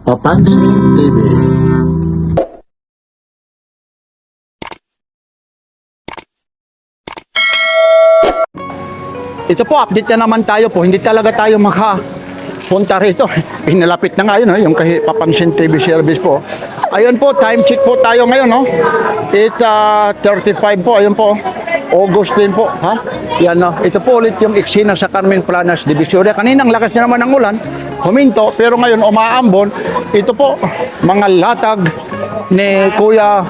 Papansin TV. Ito po, update na naman tayo po. Hindi talaga tayo makapunta rito. Inalapit na nga yun, yung kay Papansin TV service po. Ayun po, time check po tayo ngayon, no? It's 35 po, ayun po. August din po, ha? Yan, no? Ito po ulit yung eksena sa Carmen Planas Divisoria. Kaninang lakas na naman ng ulan, huminto, pero ngayon umaambon. Ito po, mga latag ni Kuya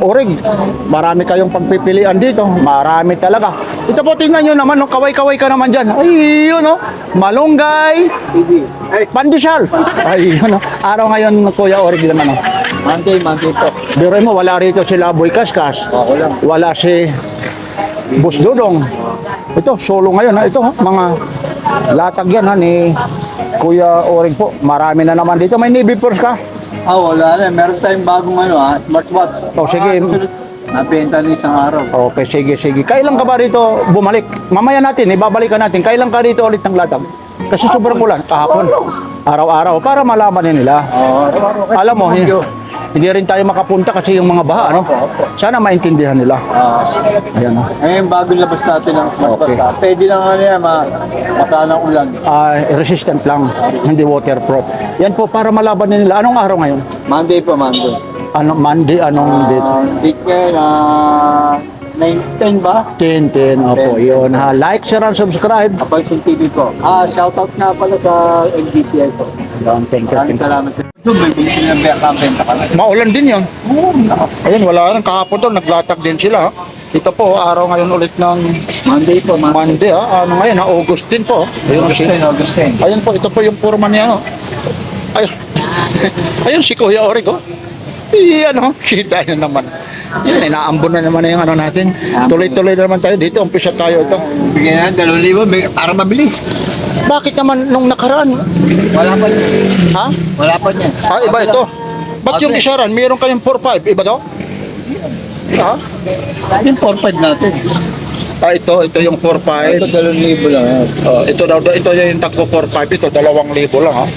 Orig. Marami kayong pagpipilian dito. Marami talaga. Ito po, tingnan nyo naman, no? Kaway-kaway ka naman dyan. Ay, yun, no? Malunggay. Pandesal. Ay, yun, no? Araw ngayon, Kuya Orig lang, ano? Monday po. Pero mo, wala rito sila Boy Kaskas. Ako lang. Wala si Boss Dudong. Ito, solo ngayon, ha? Ito, ha? Mga latag yan, ha? Ni Kuya Orig po. Marami na naman dito. May Navy Force ka? Wala na. Meron tayong bagong smartwatch. Oh, sige. Nabenta na isang araw. Okay, sige. Kailan ka ba rito bumalik? Mamaya natin, ibabalikan natin. Kailan ka rito ulit ng latag? Kasi sobrang ulan, kahapon. Araw-araw, para malaman din nila. Alam mo, hindi rin tayo makapunta kasi yung mga baha, ano? Sana maintindihan nila. Ayan, no? Ngayon, bago labas natin ang smartwatch. Okay. Pwede lang makalang ulan. Resistant lang, hindi waterproof. Yan po, para malaban din nila. Anong araw ngayon? Monday po, Monday. Ano, Monday, anong date? Date ngayon, 9-10 ba? 10, opo, yun ha. Like, share, and subscribe. Papansin TV po. Shoutout nga pala sa NBCI po. Yan, thank Maraming you. salamat sa ito. May bilhin na benta ka na. Maulan din yun. Ayun, wala rin. Kahapon doon, naglatag din sila. Ito po, araw ngayon ulit ng Monday po, Monday, ha? Ano ngayon, ha? August din po. August 10. Ayun po, ito po yung purman niya, no? Ayun. Ayun, si Kuya Orig, oh. Iyan, oh. Kita yun naman. Yan, inaambon na naman na yung ano natin. Tuloy-tuloy na naman tayo dito. Umpisa tayo ito. Bigyan na 2,000 para mabili. Bakit naman nung nakaraan? Wala pa niya. Ha? Wala pa niya. Iba ito. Ba't yung isaran? Meron kayong 4-5. Iba to? Ha? Yung 4-5 natin. Ito yung 4-5. Ito 2,000 lang. Ito yung tagpo 4-5. Ito 2,000 lang, ha?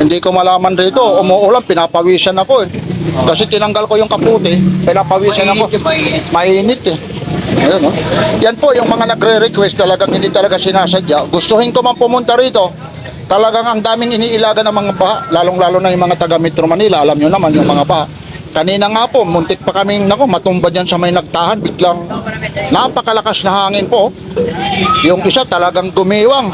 Hindi ko malaman rito. Umuulan, pinapawisan ako, eh. Kasi tinanggal ko yung kaputi, pinapawisan ako. Mainit, eh. Ayun, no? Yan po, yung mga nagre-request talagang hindi talaga sinasadya. Gustuhin ko man pumunta rito. Talagang ang daming iniilaga ng mga baha, lalong-lalo na yung mga taga Metro Manila. Alam nyo naman yung mga baha. Kanina nga po, muntik pa kaming matumba dyan sa may nagtahan. Biglang napakalakas na hangin po. Yung isa talagang gumiwang.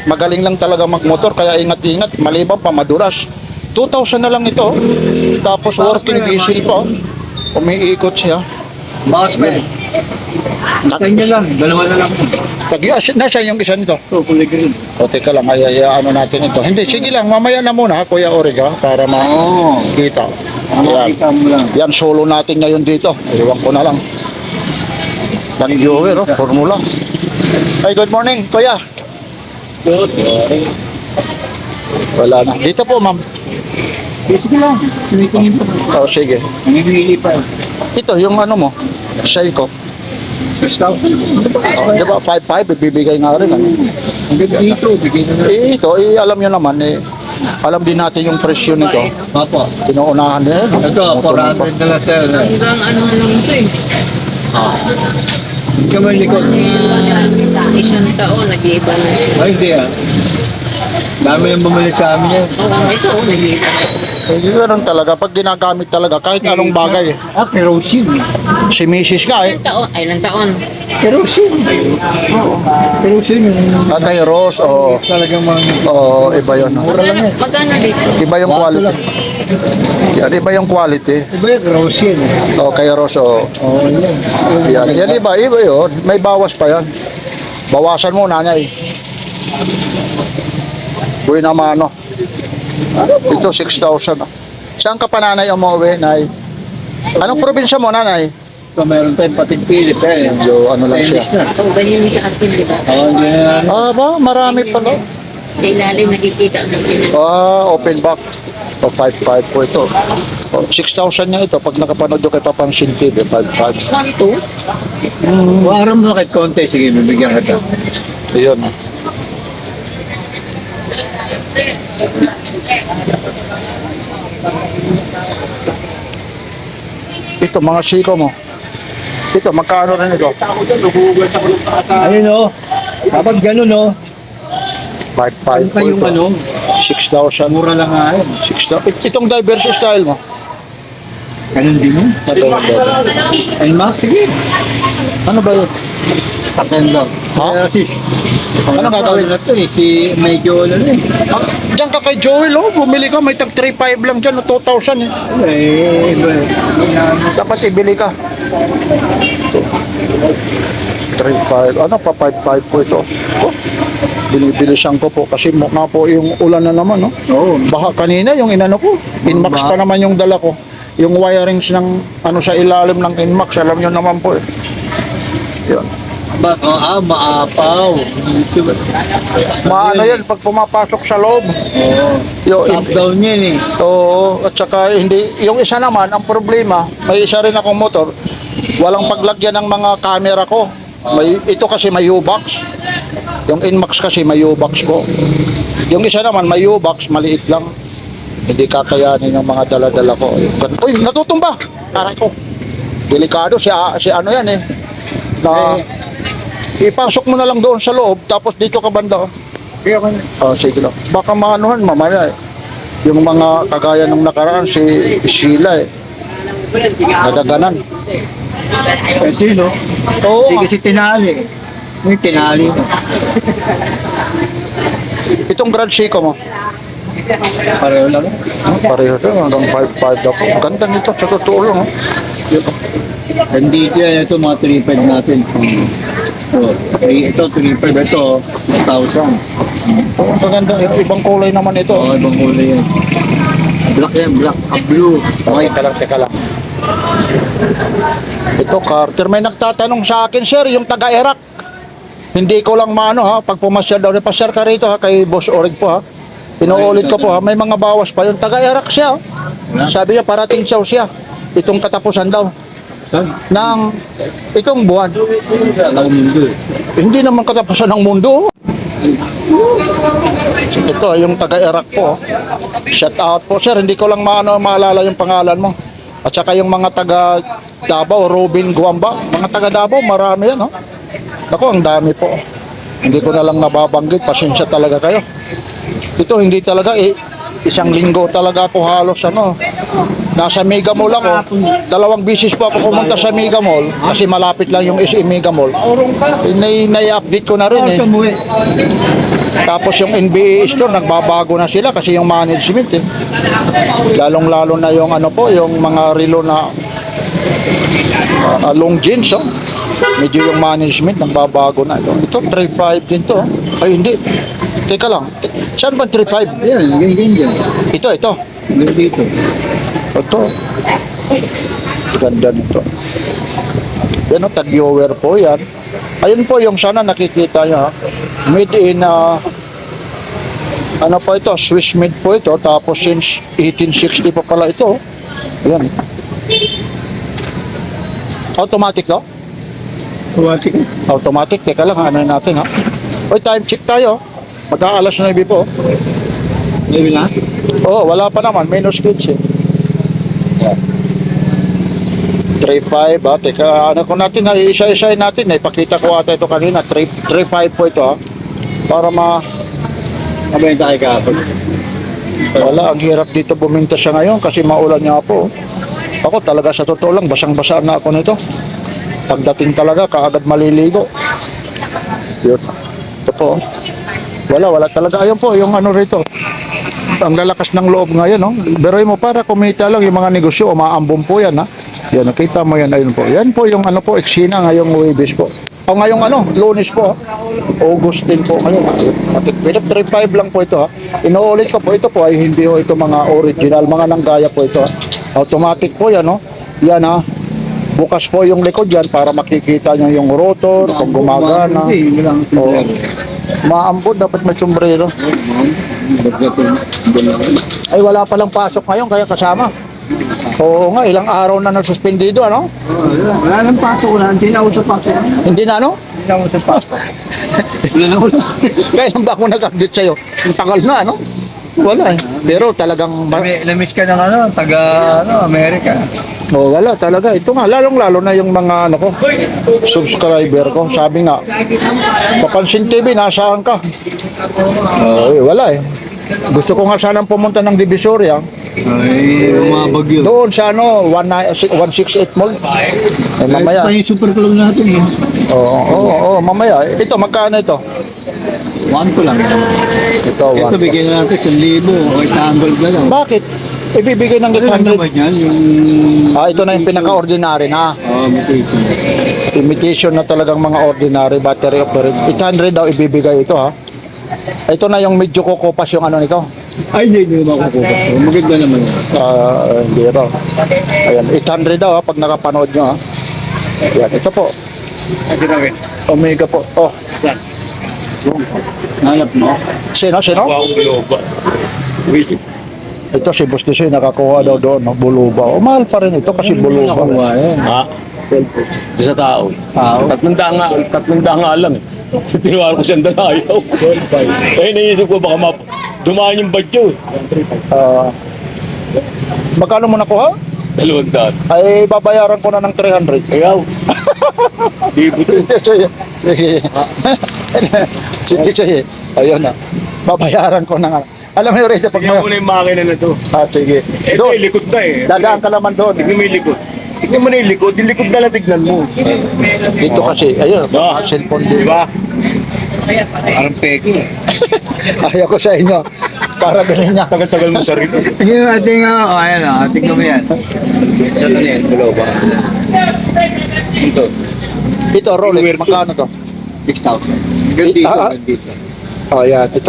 Magaling lang talaga magmotor, kaya ingat-ingat. Maliban pa, madulas. 2,000 na lang ito. Tapos working diesel po. Umiikot siya. Bawas pa eh. Sa inyo lang, 2 na lang. Nasa yung isa nito? Ito, kulay green. O teka lang, ano natin ito. Hindi, sige lang, mamaya na muna, Kuya Orig, ha, para makita. Makikita mo lang. Yan, solo natin ngayon dito. Iwan ko na lang. Yan viewer, formula. Hey, good morning, Kuya. Good. Wala na. Dito po, ma'am. Sige lang. Tumitingin pa. Sige. Namimili pa. Ito, yung ano mo, Seiko. 6,000. Di ba, 5,500, ibibigay nga rin. Ano? Hanggang dito, bigay na lang. Ito, alam nyo naman, alam din natin yung presyo nito. Papa. Inuunahan din. Ito, 400 na lang sir. Hanggang ano lang ito eh. Kamay likod. Isang taon, nag-iiba na siya. Ay, hindi Dami yung bumili sa amin yan. Oo, ito, nag-iiba. Ganun talaga, pag ginagamit talaga, kahit anong bagay. Kerosene. Si Mrs. ka, Ilang taon? Ay, ilang taon? Kerosene. Oo. Kerosene. Kay Rose, Talagang mga... iba yun. Magkano dito? Iba yung quality. Yan, iba yung quality. Iba yung kerosene. Kay Rose, Yan. Yan, iba yun. May bawas pa yan. Bawasan mo, nanay. Uy naman, Ito, 6,000. Saan ka pa, nanay, umuwi, nay? Anong probinsya mo, nanay? Ito, meron tayong pating Philip eh. Medyo ano lang siya. Oo, ganyan yung sa akin, di ba? Hindi na. Ba? Marami pala. Sa ilalim, nakikita ang ganyan. Open back. 5,500 po ito. 6,000 niya ito. Pag nakapanood doon kay Papansin TV, 5,500. 1, 2? Kung aram mo kahit konti, sige, bibigyan kita. Iyon. Ito, mga siko mo. Ito, magkano rin ito? Ayun o. Kapag gano'n o. 5,500 po yung ito. ano. 6,000. Mura lang nga yun. 6,000. Itong diverse style mo. Ganun din yun. Ito. And Max, sige. Ano ba yun? Patendo. Ha? Ano gagawin? Na to, eh. Si medyo ano eh. Ah, diyan ka kay Joel, oh. Bumili ka, may tag 3,500 lang dyan, 2,000 eh. Dapat ibili ka. 3,500. Ano pa, 5,500 po ito. Oh, binibilisan ko po kasi mukha po yung ulan na naman, no? Oo. Baka kanina yung inano ko, Inmax pa naman yung dala ko. Yung wirings ng ano sa ilalim ng Inmax, alam nyo naman po eh. Yun. Maapaw. Maano yan pag pumapasok sa loob. Oo. Yung, Top down yan eh. oo, at saka hindi, yung isa naman, ang problema, may isa rin akong motor, walang paglagyan ng mga camera ko. Ito kasi may U-box. Yung Inmax kasi may U-box po. Yung isa naman may U-box, maliit lang. Hindi kakayanin yung mga dala-dala ko. Uy, natutumba! Aray ko. Delikado, si ano yan eh. Na, ipasok mo na lang doon sa loob, tapos dito ka banda. Oh, sige lang. Baka maanuhan mamaya eh. Yung mga kagaya nung nakaraan, si Sheila eh. Nadaganan. Ito yun o. Oo. Hindi kasi tinali. May tinali mo. Itong Grand Seiko mo. Pareho lang. Pareho ito, hanggang 5,500 ako. Ganda nito, sa totoo lang. Nandito yan ito mga 3.5 natin. Ito 3.5. Ito 1,000. Oh, maganda. Yung ibang kulay naman ito. Oo, ibang kulay yan. Black yan, black. Blue. Okay, teka lang. Ito, Carter. May nagtatanong sa akin, sir, yung taga-Iraq. Hindi ko lang maano ha, pag pumasyal daw, pasyal ka rito ha, kay Boss Orig po ha. Pinuulit ko po ha, may mga bawas pa yung taga-Iraq siya. Sabi niya, parating siya. Itong katapusan daw. Ng itong buwan. Hindi naman katapusan ng mundo. Ito, yung taga-Iraq po. Shout out po, sir. Hindi ko lang maalala yung pangalan mo. At saka yung mga taga Davao, Robin Guamba. Mga taga Davao, marami yan, no? Ako, ang dami po. Hindi ko na lang nababanggit. Pasensya talaga kayo. Ito, hindi talaga eh. Isang linggo talaga ako halos ano. Nasa Mega Mall ako. 2 bisis po ako pumunta sa Mega Mall. Kasi malapit lang yung SM Mega Mall. Nai-update ko na rin eh. Tapos yung NBA store, nagbabago na sila kasi yung management eh. Lalong-lalo na yung ano po, yung mga relo na long jeans oh. Medyo yung management nagbabago na ito. Ito 3.5 din to. Ay hindi. Teka lang. Saan ba 3.5? Yan, ganyan. Ito. Dito. Ito. Ganda nito. Yan o, tag-viewer po yan. Ayun po yung sana nakikita nyo ha. Made in ano po ito, Swiss made po ito. Tapos since 1860 pa pala ito. Yan. Automatic no? Automatic. Teka lang, ano natin ha. Oy, time check tayo. Mag-aalas na po. Maybe na? Oo, wala pa naman. Minus kids eh. 3.5 ha. Teka, ano ko natin ha. Isa-isahin natin. Ipakita ko ata ito kanina. 3.5 po ito ha. Para Mabenta kay kapag. wala, ang hirap dito buminta siya ngayon kasi maulan nga po. Ako talaga sa totoo lang, basang-basa na ako nito. Pagdating talaga, kaagad maliligo. Yun. Ito po. Wala talaga. Ayun po, yung ano rito. Ang lalakas ng loob ngayon, no? Beroy mo para kumita lang yung mga negosyo, umaambon po yan, ha? Yan, nakita mo yan, ayun po. Yan po yung ano po, eksina ngayong Huwebes po. O ngayong ano, Lunes po, August din po ngayon. 3.5 lang po ito, ha? Inuulit ko po, ito po ay hindi po ito mga original, mga nanggaya po ito, ha? Automatic po yan, no? Yan, ha? Bukas po yung likod yan para makikita nyo yung rotor, kung gumagana. Oo. Maambod, dapat may sombrero. Ay, wala palang pasok ngayon, kaya kasama. Oo nga, ilang araw na nagsuspendido, ano? Wala nang pasok na. Hindi na ako sa pasok. Hindi na, ano? Hindi na ako sa pasok. Wala na ako. Kailan ba ako nag-update sa'yo? Ang tagal na, ano? Wala eh. Pero talagang, Lamis ka ng taga Amerika. oh, wala talaga. Ito nga, lalong-lalo na yung mga, subscriber ko. Sabi nga, Papansin TV, nasaan ka? Oh, wala eh. Gusto ko nga sanang pumunta ng Divisoria. Ay, umabag yun. Doon sa 168 Mall. Mamaya. Ito yung super club natin. Oo, mamaya. Ito, magkano ito? 1 ko lang. Ito, Ito, bigyan na natin 1,000 o itanggol na lang. Bakit? Ibibigay ng Ano 800. naman yan? Yung... Ito na yung pinaka-ordinary na. mutation. Imitation na talagang mga ordinary battery operated. 800 daw ibibigay ito ha. Ito na yung medyo kukupas yung ano nito. Ay, hindi naman makukuha. Maganda naman yan. Hindi raw. Ayan, 800 daw ha pag nakapanood nyo ha. Ayan, ito po. Omega po. Oh, Hanap mo? sino? Ito si Bustisoy nakakuha daw doon, no? Buluba. O mahal pa rin ito kasi buluba. Nakuha yan. Ha? Sa tao. Tao? 300 nga lang eh. Tinuwara ko siyang dalayaw. Eh, naisip ko baka dumaan yung badyo. Magkano mo nakuha? 200. Ay, babayaran ko na ng 300. Ayaw. Di buto. Si Tisoy, ayun na. Babayaran ko na nga. Alam mo yung rito pag Tingnan mo na yung makina na to. sige. Ito Doon, eh, likod na eh. dadaan ka naman doon. Tignan mo yung likod. Tignan mo na yung likod. Yung likod na lang tignan mo. Dito kasi, ayun, Ah. cellphone Di dito. ba? Parang peki. Ayaw ko sa inyo. Para ganun niya. Tagal-tagal mo sarili. Tingnan natin nga. Ayan o. Tingnan mo yan. Saan na yan? Below ba? Ito. Ito, Rolex, magkano to? 6,000. Gandito. Ah, ah. Gandito. Oh, yan. Ito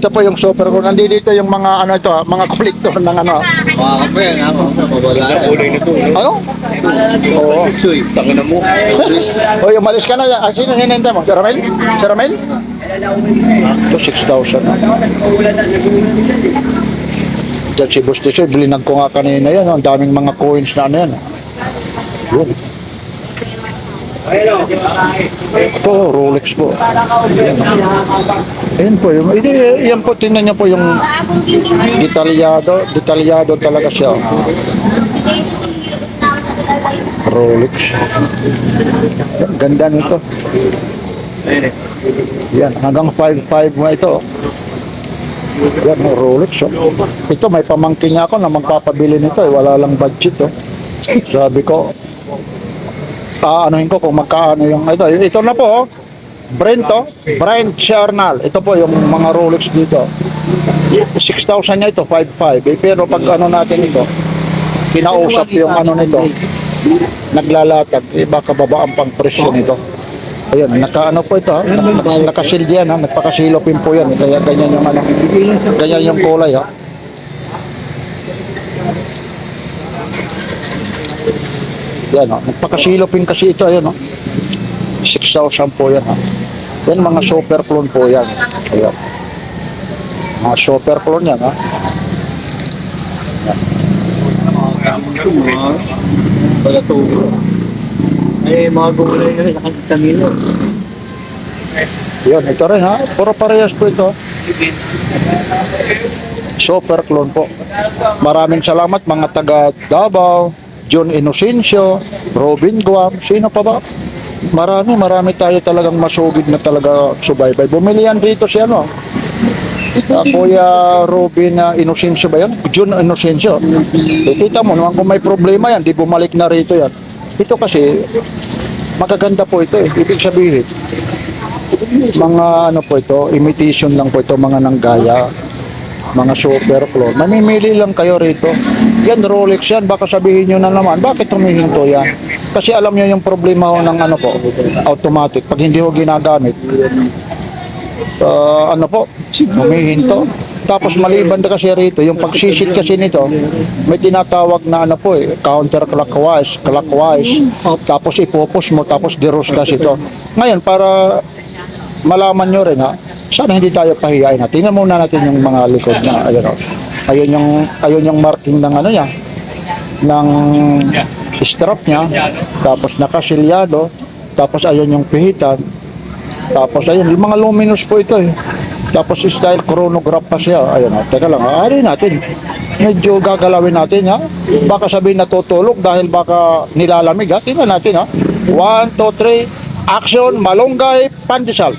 po yung super ko. Nandito yung mga ano ito, mga kolektor ng ano. Mga kapel. Mawala Ang kulay nito. Ano? Oo. Suy. Tanga na mo. Oy, umalis ka na. Sino hinihintay mo? Si Ramel? Si Ramel? Ito, 6,000. Diyan si Bustisoy, bilinag ko nga kanina yan. Ang daming mga coins na ano yan. Yun. Ito, Rolex po. Ayan po. Yan po, tingnan niyo po yung detalyado talaga siya. Rolex. Ganda nito. Yan, hanggang 5.5 mo ito. Yan, Rolex. Oh. Ito, may pamangkin niya ako na magpapabili nito. Wala lang budget. Oh. Sabi ko, anuhin ko kung magkaano yung ito. Ito na po, Brent Journal. Ito po yung mga Rolex dito. 6,000 niya ito, 5,500. Pero pag ano natin ito, kinausap yung ano nito, naglalatag, baka babaan pang presyo nito. Ayun, nakaano po ito ha, nakasildian ha, nagpakasilopin po yan. Kaya ganyan yung ano, ganyan yung kulay ha. Yan o, nagpakasilopin kasi ito, ayun o. 6,000 po yan ha. Yan mga super clone po yan. Ayan. Mga super clone yan ha. Wala to. Ay, mga gumulay na rin sa kanina. Yun, ito rin ha. Puro parehas po ito. Super clone po. Maraming salamat mga taga Davao, John Inocencio, Robin Guam, sino pa ba? Marami tayo talagang masugid na talaga subaybay. Bumili yan dito si ano, Kuya Robin Inocencio ba yan? John Inocencio. Kita mo naman kung may problema yan, di bumalik na rito yan. Ito kasi, magaganda po ito eh. Ibig sabihin, mga ano po ito, imitation lang po ito, mga nanggaya, mga super clone. Mamimili lang kayo rito. Yan, Rolex yan. Baka sabihin nyo na naman, bakit humihinto yan? Kasi alam nyo yung problema ho ng ano po, automatic. Pag hindi ho ginagamit, ano po, humihinto. Tapos maliban na kasi rito, yung pagsisit kasi nito, may tinatawag na ano po eh, counterclockwise, clockwise. Tapos ipopos mo, tapos dirosgas ito. Ngayon, para malaman nyo rin ha, sana hindi tayo pahiyain na. Tingnan muna natin yung mga likod na, ayun o. Ayun yung marking ng ano niya, ng strap niya, tapos nakasilyado, tapos ayun yung pihitan, tapos ayun, mga luminous po ito eh. Tapos style chronograph pa siya. Ayun, teka lang, ari natin. Medyo gagalawin natin, ha? Baka sabihin natutulog dahil baka nilalamig, ha? Tingnan natin, ha? 1, 2, 3, action, malunggay, pandesal.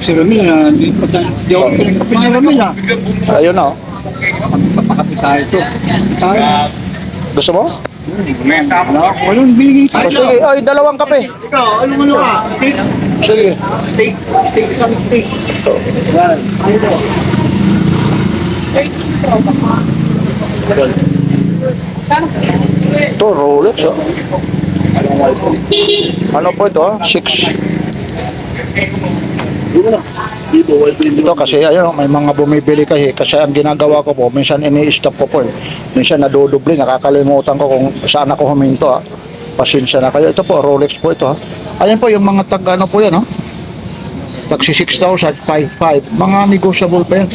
Si Ramil, hindi ako pinagkapit ni Ramil Ayun na, oh. Papakapit tayo ito. Gusto mo? Walang binigay O, sige, ay, dalawang kape. Ikaw, ano ka? Take, Sige. take some steak. Ito, Rolex, oh. Ano po ito, 6. Ito kasi ayun, may mga bumibili kasi ang ginagawa ko po, minsan ini-stop ko po eh. Minsan nadudubli, nakakalimutan ko kung saan ako huminto, ha. Pasensya na kayo. Ito po, Rolex po ito, ha. Ayan po yung mga tag ano po yan, ha. Tag 6,000, 5,500. Mga negotiable pa yan.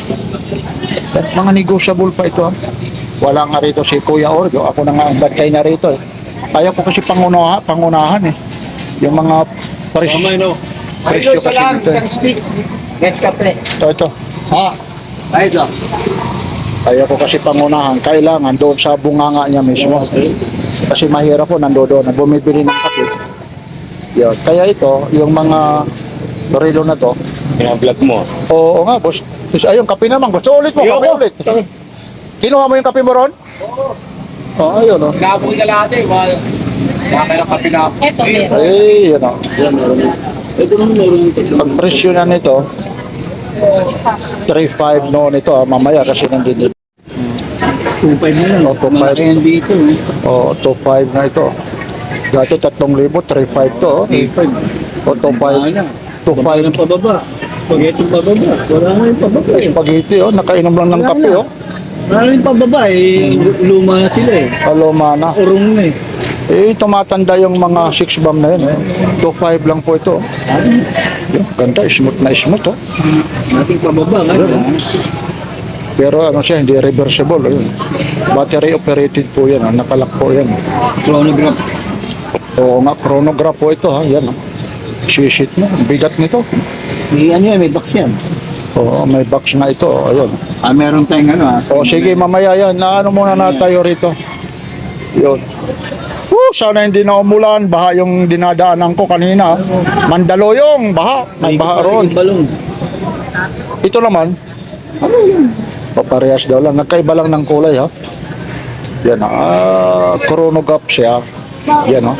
Mga negotiable pa ito, ha. Wala nga rito si Kuya Orgo. Ako na nga ang bantay na rito, eh. Ayaw ko kasi pangunahan eh. Yung mga presyo kasi dito, eh. Stick. Next kape. Ito. Ayun. Ayaw ko kasi pangunahan. Kailangan doon sa bunganga niya mismo. Kasi mahirap po nandoon na bumibili ng kape. Yun. Kaya ito, yung mga barilo na to. Pinablog mo. Oo nga, boss. Ayun, kape naman. Gusto ulit mo, kape ulit. Kinuha mo yung kape mo ron? Oo, ayun, oh. Nakapoy ka lahat eh. Kaya ka pinap. Ito, meron. Ay, yun, oh. Yan, meron. Ito naman meron. Pag presyo na nito, 3,500 noon ito, mamaya kasi nandito. 2.5 na lang. Oh, 2.5. Malaki yan dito. Oo, 2,500 na ito. Dati 3,000, 3,500 to, oh. 8.5. O, 2,500. Wala nang pababa. Pag itong pababa. Wala nga yung pababa eh. Spaghetti, oh. Nakainom lang ng kape, oh. Wala na yung pababa eh. Luma na sila eh. Paloma na. Urong na eh. Eh, tumatanda yung mga 6 bomb na yun, eh. 2,500 lang po ito. Yun, ganda, smooth na smooth, oh. Nating pababa nga. Pero ano siya, hindi reversible, ayun. Battery operated po yan, ah. Nakalak po yan. Chronograph. Oo nga, chronograph po ito, ha. Yan, ah. Sisit mo, ang bigat nito. May ano yan, may box yan. Oo, may box na ito, ayun. Meron tayong ano O sige, mamaya yan, na ano muna na tayo rito. Yun. Sana hindi na umulan, baha yung dinadaanan ko kanina. Mandaluyong, baha. May baha roon. Balong. Ito naman, ano yun? Paparehas daw lang, nagkaiba lang ng kulay, ha. Yan, chronograph siya. Yan, ha.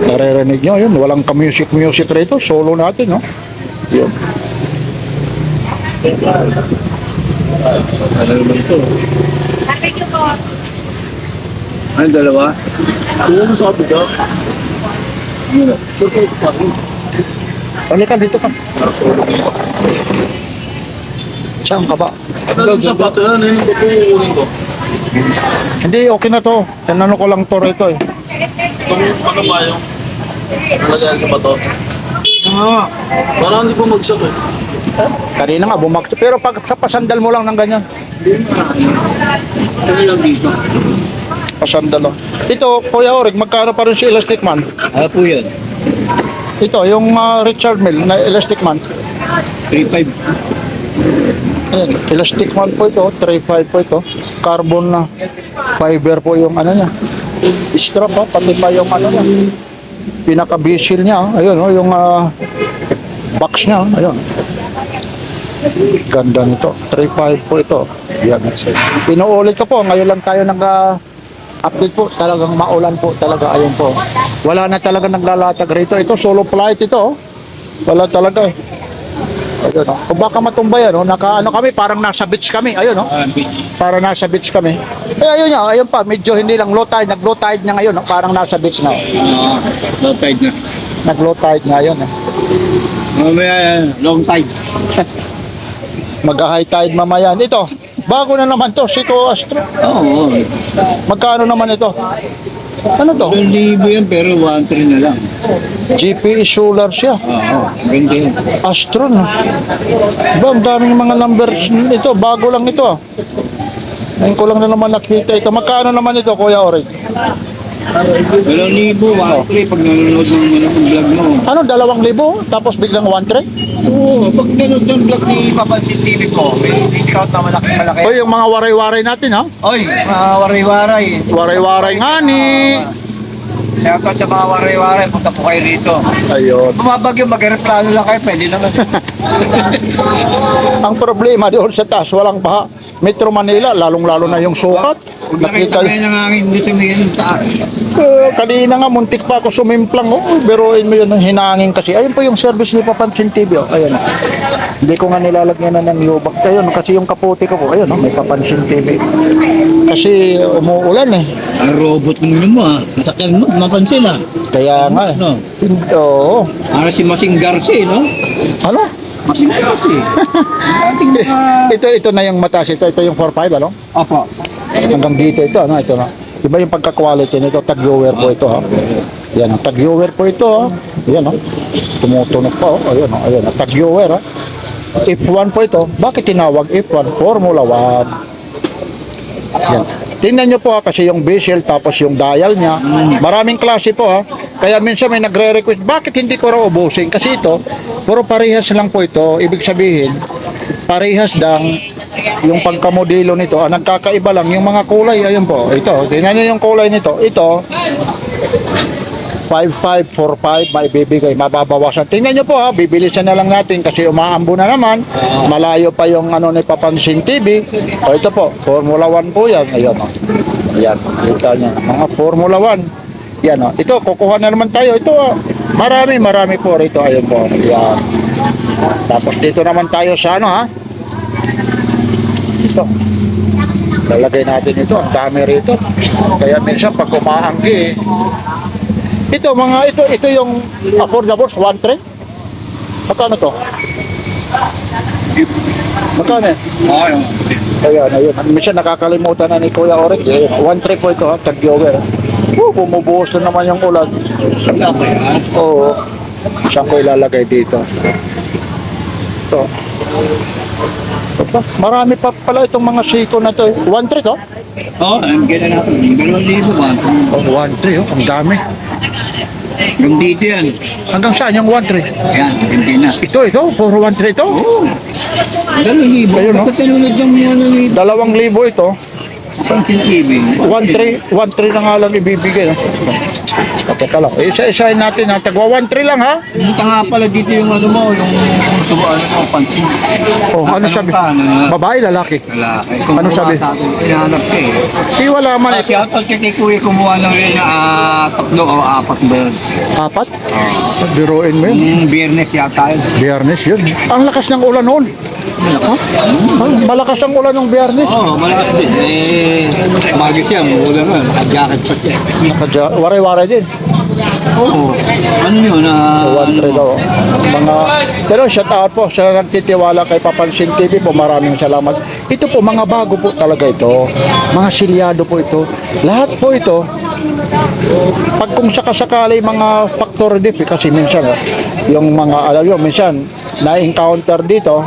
Naririnig nyo, yun, walang ka-music rito, solo natin, no. Yun. Ano naman ito? Ano dalawa? Ano sa kapita? Ano? Sure ko ito pa. Halika, dito ka. Saan ka ba? Ano sa pato yan? Ano ba kukunin ko? Hindi, okay na to. Ano ko lang to rito, eh. Ano ba yung nalagyan sa bato? Parang hindi po magsak eh. Kanina nga, bumakso. Pero pag sa pasandal mo lang ng ganyan. Ano lang dito? Pasandal lang. Ito, Kuya Orig, magkano pa rin si Elastic Man? Ano po yun? Ito, yung Richard Mille na Elastic Man. 3.5. Ayan, Elastic Man po ito, 3.5 po ito. Carbon na fiber po yung ano niya. Strap, ha, pati pa yung ano niya. Pinaka-bisil niya, ayun, oh, yung box niya, ayun. Ganda nito. 3.5 po ito. Yan. Pinuulit ko po. Ngayon lang tayo nag-update po. Talagang maulan po talaga. Ayun po. Wala na talaga naglalatag rito. Ito, solo flight ito. Oh. Wala talaga eh. Ayun, oh. Kung baka matumba yan, oh. Naka-ano kami, parang nasa beach kami. Ayun, oh. Parang nasa beach kami. Eh, ayun nga, ayun pa. Medyo hindi lang low tide. Nag-low tide na ngayon. Oh. Parang nasa beach na. Oh. Low tide na. Nag-low tide ngayon. Eh. Mamaya, long tide. Mag-high tide mamaya. Ito, bago na naman to, Sito Astro. Oo. Magkano naman ito? Ano to? 2,000 yan pero 1,300 na lang. GPE Solar siya. Oo. Ganda yan. Astro na. Ba, ang daming mga numbers ito. Bago lang ito. Ngayon ko lang na naman nakita ito. Magkano naman ito, Kuya Orig? 2,000, 1,300 pag nanonood ng vlog mo. Ano, 2,000? Tapos biglang 1,300? Oo, pag nanonood ng vlog ni Papansin TV ko, may discount na malaki. O, yung mga waray-waray natin, ha? Oy, mga waray-waray. Waray-waray nga ni. Shoutout sa mga waray-waray, punta po kayo rito. Ayun. Bumabagyo, mag-replano lang kayo, pwede naman. Ang problema doon sa taas, walang baha. Metro Manila, lalong-lalo na yung sukat. Nakita Nakita kayo ng hangin dito sa may taas. kanina nga, muntik pa ako sumimplang. Oh, biruin mo yun, hinangin kasi. Ayun po yung service ni Papansin TV. Oh. Ayun. Hindi ko nga nilalagyan na ng yubak. Ayun, kasi yung kaputi ko po. Ayun, oh, may Papansin TV. Kasi umuulan eh. Ang robot ng mo ha. Masakyan mo, mapansin ha. Kaya nga eh. No. Oo. Para si Masing Garcia, no? Ano? Masing Garcia. Ating Ito na yung mataas. Ito yung 4.5, ano? Opo. Hanggang dito ito, ano? Ito na. Iba yung pagka-quality nito. Tag-viewer po ito, ha? Yan, tag-viewer po ito, ha? Yan, ha? Tumutunog pa, oh. Ayun, ha? Ayun, tag-viewer, ha? F1 po ito. Bakit tinawag F1? Formula 1. Yan. Tingnan nyo po ha, kasi yung bezel tapos yung dial niya. Maraming klase po ha. Kaya minsan may nagre-request, bakit hindi ko raw ubusin? Kasi ito, puro parehas lang po ito. Ibig sabihin, parehas lang yung pagkamodelo nito. Ang nagkakaiba lang, yung mga kulay, ayun po. Ito, tingnan nyo yung kulay nito. Ito, 5545 may bibigay, mababawasan. Tingnan nyo po ha, bibilisan na lang natin kasi umaambo na naman. Malayo pa yung ano ni Papansin TV. O ito po, Formula 1 po yan. Ayun o. Ayan, kita nyo. Mga Formula 1. Yan o. Ito, kukuha na naman tayo. Ito o. Marami po rito. Ayun po. Ayan. Tapos dito naman tayo sa ano ha. Ito. Lalagay natin ito. Ang dami rito. Kaya minsan pag umaanggi ito yung affordable 1.3. Magkano to? Magkano? Ayan, ayun. Minsan nakakalimutan na ni Kuya Orik. 1.3 po ito ha, tag-viewer. Bumubuhos na naman yung ulan. Oo. Saan ko ilalagay dito? Ito. Marami pa pala itong mga siko na to. 1.3 to? Oo, ang ganda natin. 2,000 ba? 1.3 oh, ang dami. Yung dito yan. Hanggang saan yung 1.3? Yan, hindi na. Ito, puro 1.3 ito? 2,000. Ayun, no? Bakit nanonood ng 2,000 ito. Pansin TV? 1.3 na nga lang ibibigay. No? Teka lang. Isa-isahin natin ha. Tagwa 1.3 lang ha. Punta nga pala dito yung ano mo, yung pansin. Oh, ano sabi? Babae, lalaki. Lalaki. Ano sabi? Hinahanap ka eh. Wala man At eh. shoutout kay Kuya, kumuha lang rin na 3 o 4 ba yun? 4? Biruin mo yun. Biyernes yata yun. Biyernes yun. Ang lakas ng ulan noon. Ha? Ay, malakas ang ulan ng Biyernes. Oo, malakas din. Magis yan, mula nga. Jacket pa siya. Waray-waray din. Oo. Ano yun? 1.3 daw. Pero shout out po sa nagtitiwala kay Papansin TV po. Maraming salamat. Ito po, mga bago po talaga ito. Mga silyado po ito. Lahat po ito. Pag kung sakasakali mga factory dip, kasi minsan yung mga, alam nyo, minsan na-encounter dito,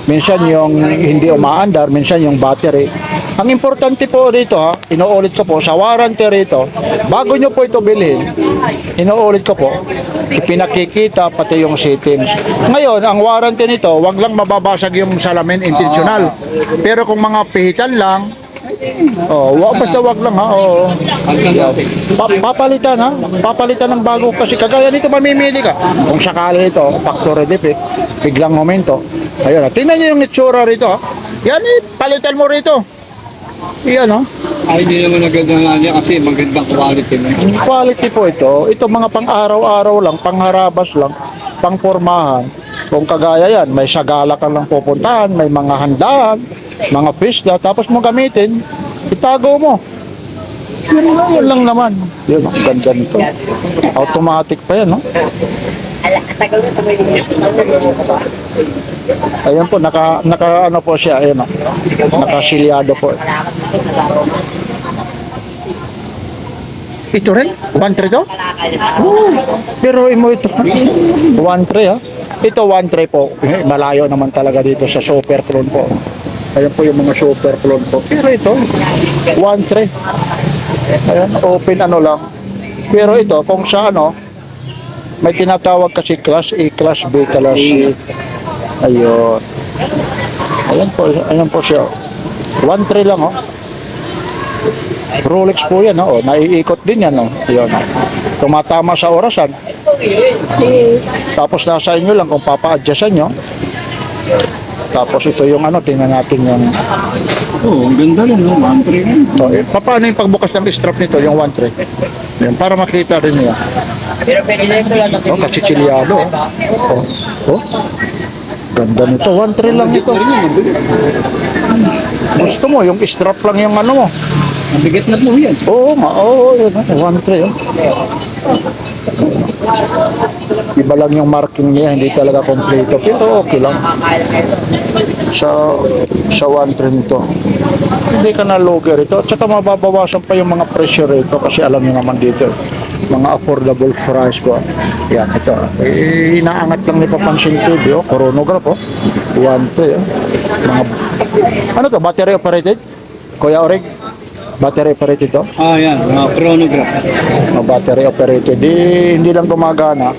minsan yung hindi umaandar, minsan yung battery. Ang importante po rito ha, inuulit ko po, sa warranty rito, bago nyo po ito bilhin, inuulit ko po, ipinakikita pati yung settings. Ngayon, ang warranty nito, wag lang mababasag yung salamin intentional. Pero kung mga pihitan lang, basta wag lang ha. Papalitan ha. Papalitan ng bago kasi kagaya nito mamimili ka. Kung sakali ito, factory defect, biglang momento. Ayun ha. Tingnan niyo yung itsura rito ha. Yan palitan mo rito. Yan ha. Ay, hindi naman nagaganda niya kasi magandang quality na. Quality po ito. Ito mga pang araw-araw lang, pang harabas lang, pang pormahan. Kung kagaya yan, may sagala ka lang pupuntahan, may mga handaan, mga pista, tapos mo gamitin, itago mo. Yun lang naman. Yun, ang ganda nito. Automatic pa yan, no? Ayan po, naka ano po siya, ayan o. Nakasilyado po. Ito rin? 1.3 to? Pero mo ito. 1.3 ha? Ito 1.3 po. Malayo naman talaga dito sa super clone po. Ayan po yung mga super clone po. Pero ito, 1.3. Ayan, open ano lang. Pero ito, kung sa ano, may tinatawag kasi class A, class B, class C. Ayun. Ayan po siya. 1.3 lang, oh. Rolex po yan, oh. Naiikot din yan, oh. Ayun, oh. Tumatama sa orasan. Tapos nasa inyo lang kung papa-adjustan nyo. Tapos ito yung ano, tingnan natin yung... Oo, ang ganda rin, no? 1.3 So, paano yung pagbukas ng strap nito, yung 1.3? Yan, para makita rin niya. Oh, kasi chilyado. Oh. Ganda nito. 1.3 lang ito. Gusto mo, yung strap lang yung ano mo. Mabigat na po yan. Oo nga, oo. Yun, 1.3. Oh. Iba lang yung marking niya, hindi talaga kompleto. Pero okay lang. Sa 1.3 nito. Hindi ka na loger ito. At saka mababawasan pa yung mga presyo rito kasi alam niyo naman dito. Mga affordable price ko. Yan, ito. Inaangat lang ni Papansin TV. Oh. Chronograph. Oh. 1.3. Oh. Mga... Ano to? Battery operated? Kuya Oreg? Battery operated to? Yan, mga chronograph. Battery operated. Hindi lang gumagana.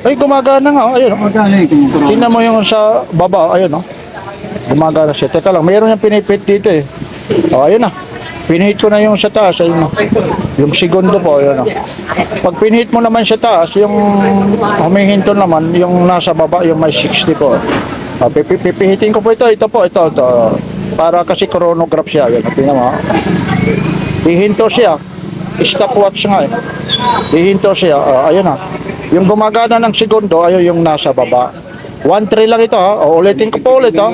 Ay, gumagana nga. Oh. Ayun. Oh. Magkano yung Tingnan mo yung sa baba. Ayun. Oh. Gumagana siya. Teka lang, mayroon yung pinipit dito eh. Oh, ayun na. Pinihit ko na yung sa taas. Ayun na. Yung segundo po. Ayun na. Pag pinihit mo naman sa taas, yung humihinto naman, yung nasa baba, yung may 60 po. Pipihitin ko po ito. Ito po. Ito. Para kasi chronograph siya. Ayun. Tingnan mo. Hihinto siya. Stopwatch nga eh. Hihinto siya. Ayun na. Yung gumagana ng segundo, ayun yung nasa baba. 1.3 lang ito ha. O, ulitin ko po ulit ha.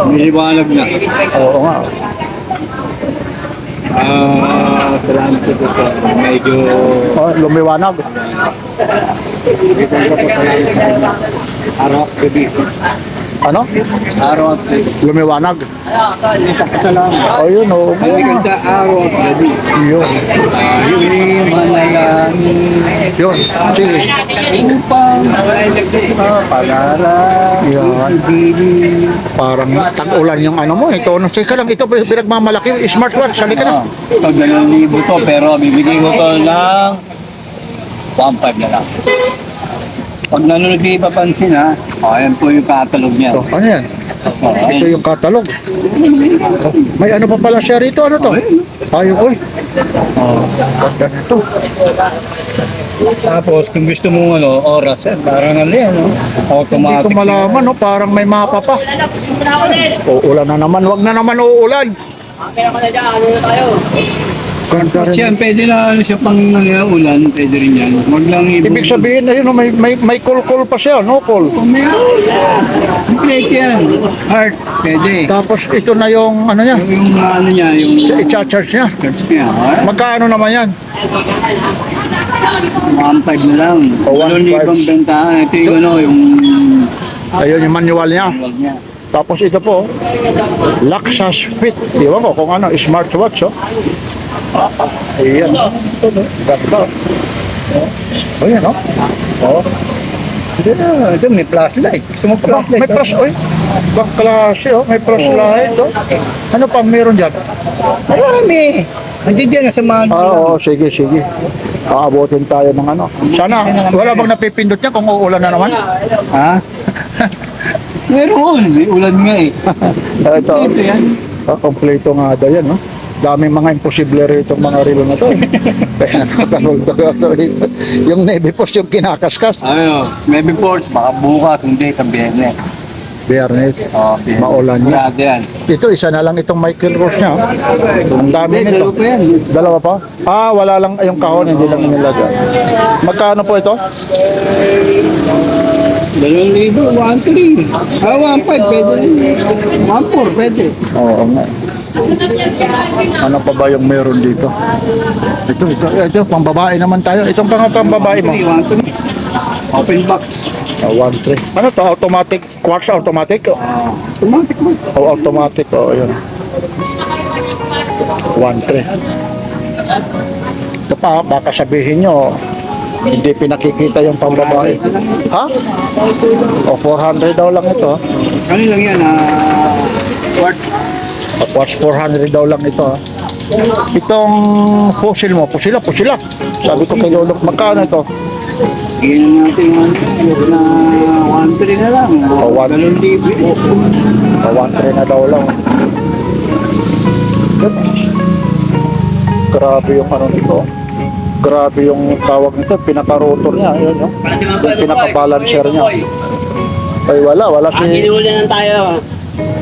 Niliwanag na. Oo nga. Salamat sa ito. Medyo... Oh, lumiwanag. Araw at gabi. Ano? Araw at gabi. Lumiwanag. Salamat. Oh, yun oh. Ay, ganda araw at gabi. Yun. Hindi manalangin. Yun. Sige. Upang pangarap. Yan. Parang tag-ulan yung ano mo. Ito, sige lang. Ito pinagmamalaki. Smartwatch. Sali ka na. Pag 2,000 to, pero bibigay ko to ng 1,500 na lang. Pag nanonood kayo ipapansin ha, ayan po yung catalog niya. Ito, ano yan? Oh, Ito yung catalog. Oh, may ano pa pala siya rito. Ano to? Ayun, oy. Oh, ganda nito. Tapos kung gusto mo oras, parang ano yan, Hindi automatic. ko malaman, no? Parang may mapa pa. Uulan na naman. Wag na naman uulan. Ganda rin. Siya, pwede na siya pang ulan, pwede rin yan. Wag lang Ibig sabihin, ayun, no, may call pa siya, no call. Complete yan. Heart, pwede. Tapos ito na yung ano niya, Yung ano niya, yung i-charge niya. charge niya. Magkano naman yan? 1,500 na lang. Oh, 1,500. 2,000 bentahan. Ito yung yung Ayun yung manual niya. wag niya. Tapos ito po, Lexus Fit. Iwan ko kung ano, smartwatch. Oh. Ayan. Ganda. Oh, yan, oh. Oh. Ito may flashlight. Gusto mo flashlight? May plus, oy. Bang klase, oh. May flashlight, oh. Ano pa meron dyan? Marami. Hindi dyan sa mga... Oo, sige. Aabotin tayo ng ano. Sana, wala bang napipindot niya kung uulan na naman? Ha? Meron. May ulan nga eh. Ito, Ito yan. kompleto nga daw yan, no? Daming mga imposible rito mga relo na to. Kaya nakakagulto rito. Yung Navy Force yung kinakaskas. Ano, maybe force, baka bukas, hindi, sa biyernes. Biyernes. Okay. Maulan niya. Sigurado yan. Ito, isa na lang itong Michael Ross niya. Oh. Ang dami Hindi, nito. dalawa pa yan. Dalawa pa? Wala lang yung kahon, hindi lang inilagay. Magkano po ito? 2,000, 1,300. 1,500, pwede rin. 1,400, pwede. Oo nga. Ano pa ba yung meron dito? Ito, pang babae naman tayo. Itong pang babae mo. 1,300. Open box. 1.3. Ano to? Automatic? Quartz automatic? Automatic mo. Automatic. Yun. 1.3. Ito pa, baka sabihin nyo, hindi pinakikita yung pambabae. Ha? O, 400 daw lang ito. Ano lang yan, quart. Tapos 400 daw lang ito, ha. Itong pusil mo, pusila. Sabi ko kay Lolo, magkano ito? Yan natin yung na 1-3 na lang. Oh, 2,000. 1,300 na daw lang. Grabe yung ano nito. Grabe yung tawag nito, pinaka-rotor niya. Ayun, no? Yung pinaka-balancer niya. Ay, wala si... Inuulan tayo.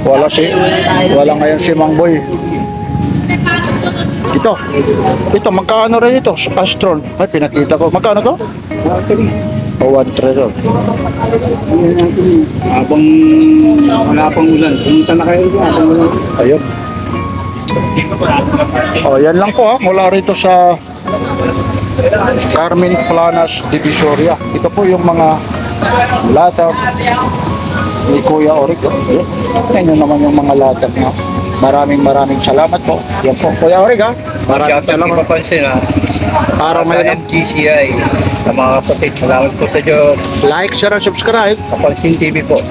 Wala ngayon si Mang Boy. Ito, magkano rin ito? Astron. Ay, pinakita ko. Magkano to? 1-3. O, 1,300. Yan natin. Habang wala pang ulan. Pumunta na kayo dyan. Habang ulan. Ayun. O, yan lang po, ha. Mula rito sa Carmen Planas Divisoria. Ito po yung mga latag ni Kuya Orig. Ayun. Yan yun naman yung mga latag na. Maraming salamat po. Yan po. Kuya Orig, ha. Maraming Shoutout salamat. di mapansin ha. Araw Sa ngayon. MGCI. Sa mga kapatid. Salamat po sa Diyos. Like, share, and subscribe. Kapansin TV po.